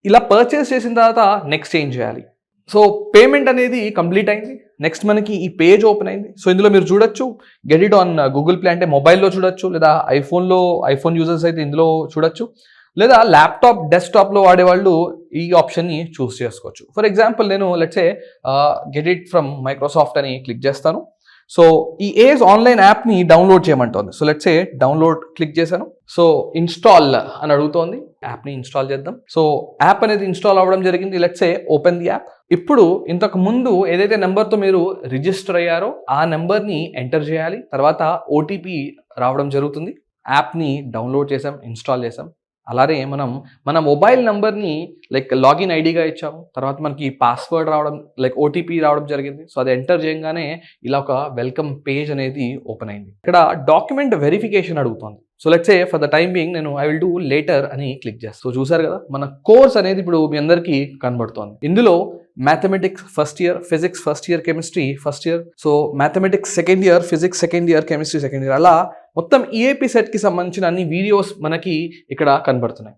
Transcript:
ఇలా పర్చేస్ చేసిన తర్వాత నెక్స్ట్ ఏం చేయాలి? సో పేమెంట్ అనేది కంప్లీట్ అయింది. నెక్స్ట్ మనకి ఈ పేజ్ ఓపెన్ అయింది. సో ఇందులో మీరు చూడొచ్చు, get it on Google play అంటే మొబైల్లో చూడొచ్చు, లేదా ఐఫోన్ యూజర్స్ అయితే ఇందులో చూడొచ్చు, లేదా ల్యాప్టాప్ డెస్క్టాప్లో వాడేవాళ్ళు ఈ ఆప్షన్ని చూస్ చేసుకోవచ్చు. ఫర్ ఎగ్జాంపుల్ నేను let's say get it from Microsoft అని క్లిక్ చేస్తాను. సో ఈ ఏజ్ ఆన్లైన్ యాప్ని డౌన్లోడ్ చేయమంటోంది. సో లెట్సే డౌన్లోడ్ క్లిక్ చేశాను. సో ఇన్స్టాల్ అని అడుగుతోంది. యాప్ని ఇన్స్టాల్ చేద్దాం. సో యాప్ అనేది ఇన్స్టాల్ అవ్వడం జరిగింది. Let's say open the app. ఇప్పుడు ఇంతకు ముందు ఏదైతే నెంబర్తో మీరు రిజిస్టర్ అయ్యారో ఆ నెంబర్ని ఎంటర్ చేయాలి. తర్వాత ఓటీపీ రావడం జరుగుతుంది. యాప్ని డౌన్లోడ్ చేసాం, ఇన్స్టాల్ చేసాం. అలానే మన మొబైల్ నెంబర్ని లైక్ లాగిన్ ఐడిగా ఇచ్చాము. తర్వాత మనకి పాస్వర్డ్ రావడం, లైక్ ఓటీపీ రావడం జరిగింది. సో అది ఎంటర్ చేయగానే ఇలా ఒక వెల్కమ్ పేజ్ అనేది ఓపెన్ అయింది. ఇక్కడ డాక్యుమెంట్ వెరిఫికేషన్ అడుగుతుంది. So let's say for the time being నేను ఐ విల్ డూ లేటర్ అని క్లిక్ చేస్తాను. సో చూసారు కదా, మన కోర్స్ అనేది ఇప్పుడు మీ అందరికీ కనబడుతోంది. ఇందులో mathematics first year, physics first year, chemistry first year, so mathematics second year, physics second year, chemistry second year, అలా మొత్తం ఈఏపీ సెట్కి సంబంధించిన అన్ని వీడియోస్ మనకి ఇక్కడ కనబడుతున్నాయి.